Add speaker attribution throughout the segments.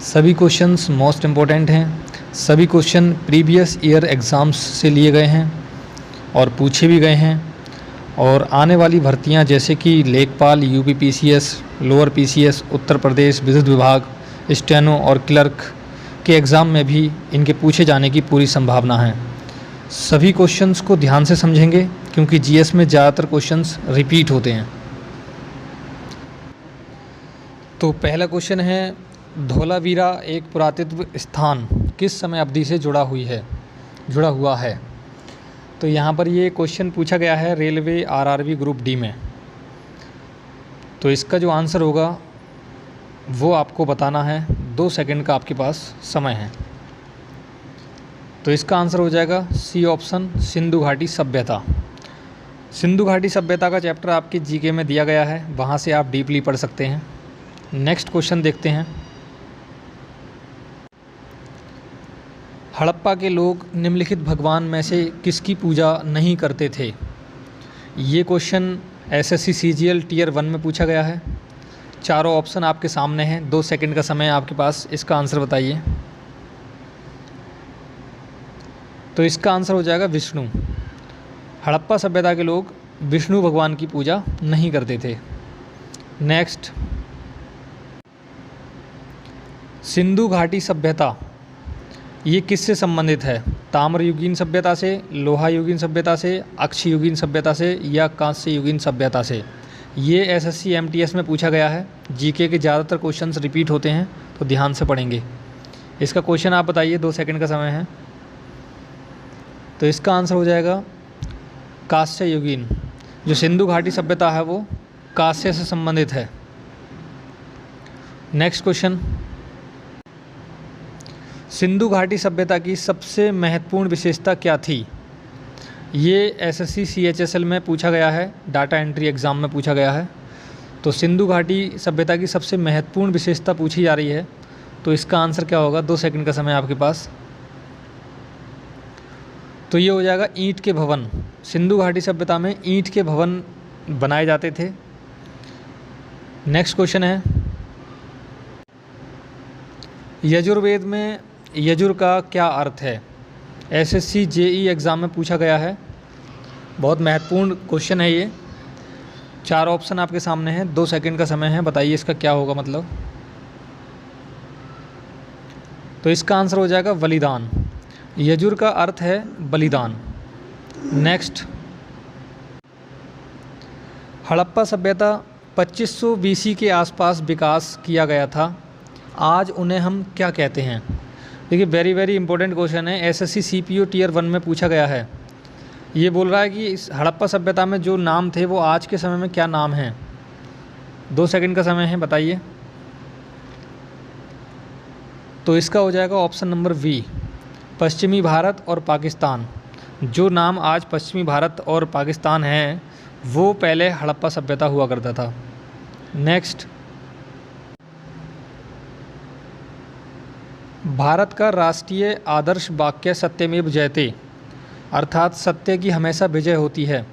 Speaker 1: सभी questions most important हैं। सभी क्वेश्चन प्रीवियस ईयर एग्ज़ाम्स से लिए गए हैं और पूछे भी गए हैं। और आने वाली भर्तियां जैसे कि लेखपाल, UP PCS, lower PCS, Uttar Pradesh विद्युत विभाग, स्टेनो और क्लर्क के एग्ज़ाम में भी इनके पूछे जाने की पूरी संभावना है। सभी क्वेश्चंस को ध्यान से समझेंगे क्योंकि जीएस में ज़्यादातर क्वेश्चंस रिपीट होते हैं। तो पहला क्वेश्चन है, धौलावीरा एक पुरातत्व स्थान किस समय अवधि से जुड़ा हुआ है। तो यहाँ पर ये क्वेश्चन पूछा गया है रेलवे आरआरबी ग्रुप डी में। तो इसका जो आंसर होगा वो आपको बताना है। 2 सेकंड का आपके पास समय है। तो इसका आंसर हो जाएगा सी ऑप्शन, सिंधु घाटी सभ्यता। सिंधु घाटी सभ्यता का चैप्टर आपके जीके में दिया गया है, वहाँ से आप डीपली पढ़ सकते हैं। नेक्स्ट क्वेश्चन देखते हैं। हड़प्पा के लोग निम्नलिखित भगवान में से किसकी पूजा नहीं करते थे। ये क्वेश्चन एसएससी सीजीएल टियर 1 में पूछा गया है। चारों ऑप्शन आपके सामने हैं। 2 सेकंड का समय है आपके पास, इसका आंसर बताइए। तो इसका आंसर हो जाएगा विष्णु। हड़प्पा सभ्यता के लोग विष्णु भगवान की पूजा नहीं करते थे। नेक्स्ट, सिंधु घाटी सभ्यता ये किससे संबंधित है। ताम्रयुगीन सभ्यता से, लोहायुगीन सभ्यता से, अक्षयुगीन सभ्यता से या कांस्ययुगीन सभ्यता से। ये एसएससी एमटीएस में पूछा गया है। जीके के ज़्यादातर क्वेश्चंस रिपीट होते हैं तो ध्यान से पढ़ेंगे। इसका क्वेश्चन आप बताइए। 2 सेकंड का समय है। तो इसका आंसर हो जाएगा कांस्ययुगीन। जो सिंधु घाटी सभ्यता है वो कांस्य से संबंधित है। नेक्स्ट क्वेश्चन, सिंधु घाटी सभ्यता की सबसे महत्वपूर्ण विशेषता क्या थी। ये एसएससी सीएचएसएल में पूछा गया है, डाटा एंट्री एग्ज़ाम में पूछा गया है। तो सिंधु घाटी सभ्यता की सबसे महत्वपूर्ण विशेषता पूछी जा रही है। तो इसका आंसर क्या होगा। 2 सेकंड का समय आपके पास। तो ये हो जाएगा ईंट के भवन। सिंधु घाटी सभ्यता में ईंट के भवन बनाए जाते थे। नेक्स्ट क्वेश्चन है, यजुर्वेद में यजुर का क्या अर्थ है। एसएससी जेई एग्ज़ाम में पूछा गया है। बहुत महत्वपूर्ण क्वेश्चन है ये। 4 ऑप्शन आपके सामने हैं। 2 सेकंड का समय है, बताइए इसका क्या होगा मतलब। तो इसका आंसर हो जाएगा बलिदान। यजुर का अर्थ है बलिदान। नेक्स्ट, हड़प्पा सभ्यता 2500 बीसी के आसपास विकास किया गया था। आज उन्हें हम क्या कहते हैं। देखिए वेरी इंपॉर्टेंट क्वेश्चन है। एसएससी सीपीओ टियर 1 में पूछा गया है। ये बोल रहा है कि इस हड़प्पा सभ्यता में जो नाम थे वो आज के समय में क्या नाम हैं। 2 सेकंड का समय है, बताइए। तो इसका हो जाएगा ऑप्शन नंबर बी, पश्चिमी भारत और पाकिस्तान। जो नाम आज पश्चिमी भारत और पाकिस्तान है वो पहले हड़प्पा सभ्यता हुआ करता था। नेक्स्ट, भारत का राष्ट्रीय आदर्श वाक्य सत्यमेव जयते अर्थात सत्य की हमेशा विजय होती है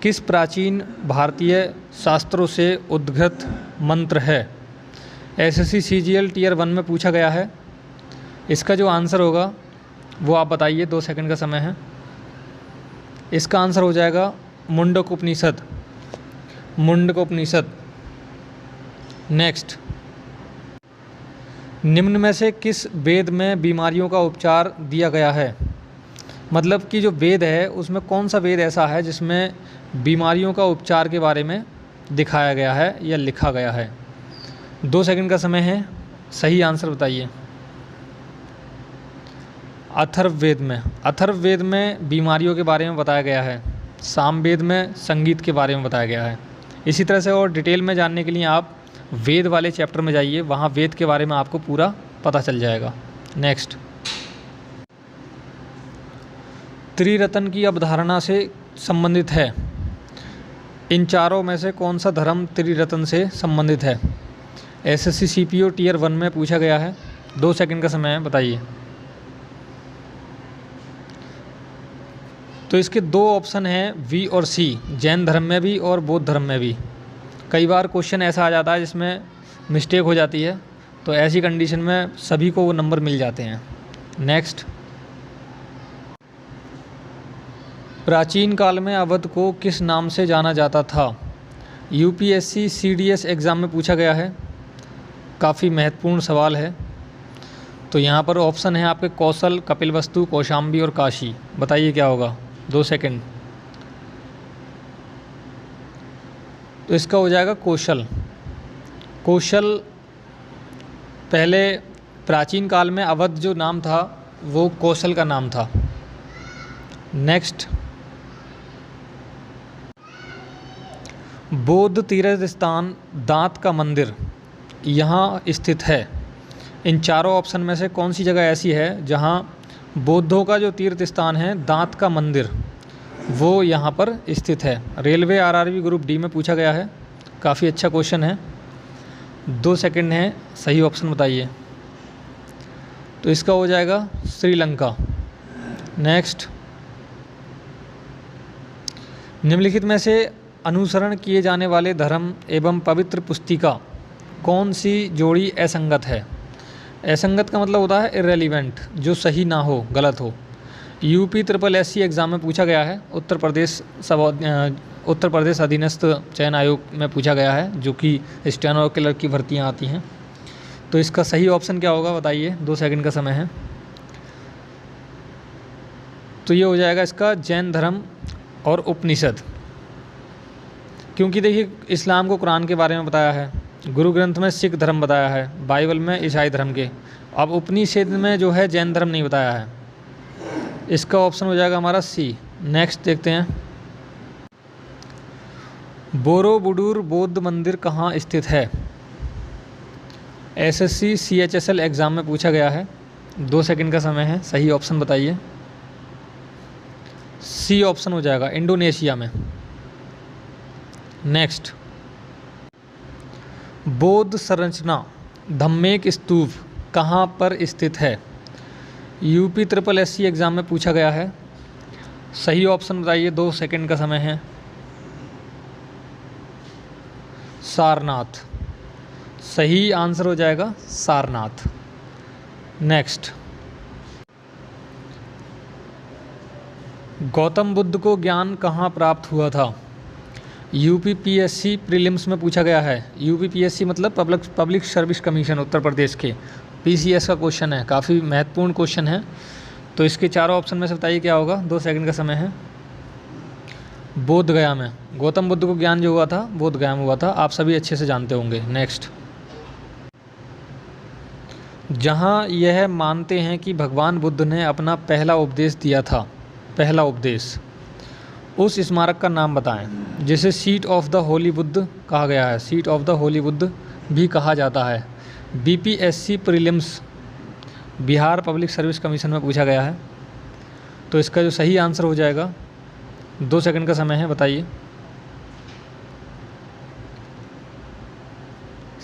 Speaker 1: किस प्राचीन भारतीय शास्त्रों से उद्गत मंत्र है। एसएससी सीजीएल टियर 1 में पूछा गया है। इसका जो आंसर होगा वो आप बताइए। 2 सेकंड का समय है। इसका आंसर हो जाएगा मुंडकोपनिषद। मुंडकोपनिषद। नेक्स्ट, निम्न में से किस वेद में बीमारियों का उपचार दिया गया है। मतलब कि जो वेद है उसमें कौन सा वेद ऐसा है जिसमें बीमारियों का उपचार के बारे में दिखाया गया है या लिखा गया है। 2 सेकंड का समय है, सही आंसर बताइए। अथर्ववेद में। अथर्ववेद में बीमारियों के बारे में बताया गया है। सामवेद में संगीत के बारे में बताया गया है। इसी तरह से और डिटेल में जानने के लिए आप वेद वाले चैप्टर में जाइए, वहाँ वेद के बारे में आपको पूरा पता चल जाएगा। नेक्स्ट, त्रिरत्न की अवधारणा से संबंधित है। इन चारों में से कौन सा धर्म त्रिरत्न से संबंधित है। एसएससी सीपीओ टियर 1 में पूछा गया है। 2 सेकंड का समय है, बताइए। तो इसके 2 ऑप्शन हैं, वी और सी। जैन धर्म में भी और बौद्ध धर्म में भी। कई बार क्वेश्चन ऐसा आ जाता है जिसमें मिस्टेक हो जाती है, तो ऐसी कंडीशन में सभी को वो नंबर मिल जाते हैं। नेक्स्ट, प्राचीन काल में अवध को किस नाम से जाना जाता था? यूपीएससी सीडीएस एग्ज़ाम में पूछा गया है, काफ़ी महत्वपूर्ण सवाल है। तो यहाँ पर ऑप्शन है आपके कौशल, कपिलवस्तु, कौशाम्बी और काशी। बताइए क्या होगा? 2 सेकंड। तो इसका हो जाएगा कौशल। कौशल पहले प्राचीन काल में अवध जो नाम था वो कौशल का नाम था। नेक्स्ट, बौद्ध तीर्थ स्थान दांत का मंदिर यहाँ स्थित है। इन चारों ऑप्शन में से कौन सी जगह ऐसी है जहाँ बौद्धों का जो तीर्थ स्थान है दांत का मंदिर वो यहाँ पर स्थित है? रेलवे आरआरबी ग्रुप डी में पूछा गया है, काफ़ी अच्छा क्वेश्चन है। 2 सेकंड है, सही ऑप्शन बताइए। तो इसका हो जाएगा श्रीलंका। नेक्स्ट, निम्नलिखित में से अनुसरण किए जाने वाले धर्म एवं पवित्र पुस्तिका कौन सी जोड़ी असंगत है? असंगत का मतलब होता है इररेलीवेंट, जो सही ना हो, गलत हो। यूपी SSSC एग्ज़ाम में पूछा गया है, उत्तर प्रदेश अधीनस्थ चयन आयोग में पूछा गया है, जो कि स्टेनो क्लर्क की भर्तियाँ आती हैं। तो इसका सही ऑप्शन क्या होगा बताइए? 2 सेकंड का समय है। तो ये हो जाएगा इसका जैन धर्म और उपनिषद, क्योंकि देखिए इस्लाम को कुरान के बारे में बताया है, गुरु ग्रंथ में सिख धर्म बताया है, बाइबल में ईसाई धर्म के, अब उपनिषद में जो है जैन धर्म नहीं बताया है। इसका ऑप्शन हो जाएगा हमारा सी। नेक्स्ट देखते हैं, बोरोबुडूर बौद्ध मंदिर कहाँ स्थित है? SSC CHSL एग्ज़ाम में पूछा गया है। 2 सेकंड का समय है, सही ऑप्शन बताइए। सी ऑप्शन हो जाएगा, इंडोनेशिया में। नेक्स्ट, बौद्ध संरचना धम्मेक स्तूप कहाँ पर स्थित है? यूपी SSSC एग्ज़ाम में पूछा गया है, सही ऑप्शन बताइए। 2 सेकंड का समय है। सारनाथ, सही आंसर हो जाएगा सारनाथ। नेक्स्ट, गौतम बुद्ध को ज्ञान कहाँ प्राप्त हुआ था? UPPSC प्रीलिम्स में पूछा गया है। UPPSC मतलब public service commission Uttar Pradesh के, PCS का क्वेश्चन है, काफ़ी महत्वपूर्ण क्वेश्चन है। तो इसके चारों ऑप्शन में से बताइए क्या होगा? 2 सेकंड का समय है। बोध गया में गौतम बुद्ध को ज्ञान जो हुआ था बोध गया में हुआ था, आप सभी अच्छे से जानते होंगे। नेक्स्ट, जहाँ यह मानते हैं कि भगवान बुद्ध ने अपना पहला उपदेश दिया था, पहला उपदेश, उस स्मारक का नाम बताएं जिसे seat of the Holi Buddha कहा गया है। Seat of the Holi Buddha भी कहा जाता है। BPSC prelims Bihar public service commission में पूछा गया है। तो इसका जो सही आंसर हो जाएगा, 2 सेकंड का समय है, बताइए।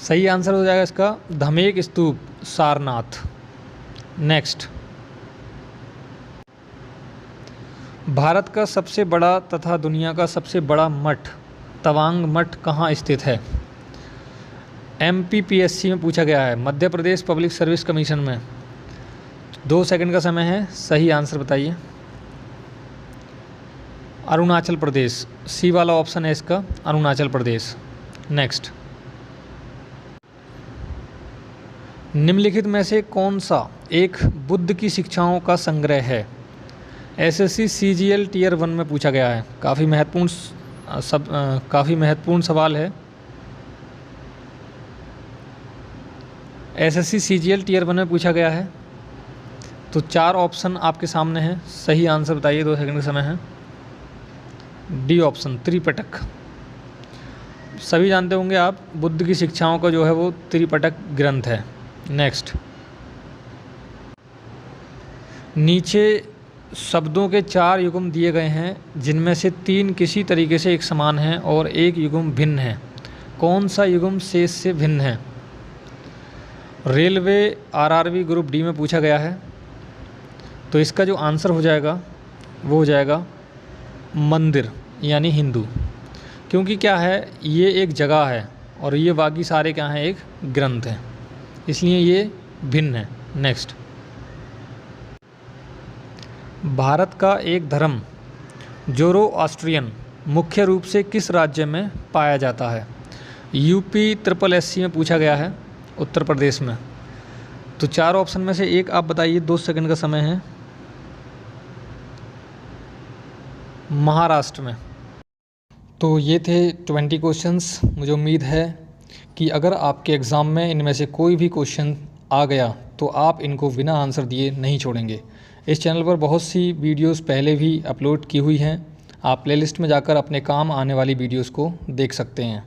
Speaker 1: सही आंसर हो जाएगा इसका धमेक स्तूप, सारनाथ। नेक्स्ट, भारत का सबसे बड़ा तथा दुनिया का सबसे बड़ा मठ तवांग मठ कहाँ स्थित है? MPPSC में पूछा गया है, Madhya Pradesh public service commission में। 2 सेकंड का समय है, सही आंसर बताइए। अरुणाचल प्रदेश, सी वाला ऑप्शन है इसका, अरुणाचल प्रदेश। नेक्स्ट, निम्नलिखित में से कौन सा एक बुद्ध की शिक्षाओं का संग्रह है? SSC CGL Tier 1 में पूछा गया है, काफ़ी महत्वपूर्ण सवाल है। SSC CGL Tier 1 में पूछा गया है। तो 4 ऑप्शन आपके सामने हैं, सही आंसर बताइए। 2 सेकंड का समय है। D option, Tripitaka. सभी जानते होंगे आप, बुद्ध की शिक्षाओं का जो है वो त्रिपिटक ग्रंथ है। नेक्स्ट, नीचे शब्दों के 4 युग्म दिए गए हैं जिनमें से 3 किसी तरीके से एक समान हैं और एक युग्म भिन्न है। कौन सा युग्म शेष से भिन्न है? रेलवे RRB ग्रुप डी में पूछा गया है। तो इसका जो आंसर हो जाएगा वो हो जाएगा मंदिर, यानी हिंदू। क्योंकि क्या है, ये एक जगह है और ये बाकी सारे क्या हैं, एक ग्रंथ हैं। इसलिए ये भिन्न है। नेक्स्ट, भारत का एक धर्म ज़ोरोआस्ट्रियन मुख्य रूप से किस राज्य में पाया जाता है? यूपी SSC में पूछा गया है, उत्तर प्रदेश में। तो 4 ऑप्शन में से एक आप बताइए, 2 सेकंड का समय है। महाराष्ट्र में। तो ये थे 20 क्वेश्चंस। मुझे उम्मीद है कि अगर आपके एग्ज़ाम में इनमें से कोई भी क्वेश्चन आ गया तो आप इनको बिना आंसर दिए नहीं छोड़ेंगे। इस चैनल पर बहुत सी वीडियोस पहले भी अपलोड की हुई हैं, आप प्लेलिस्ट में जाकर अपने काम आने वाली वीडियोस को देख सकते हैं।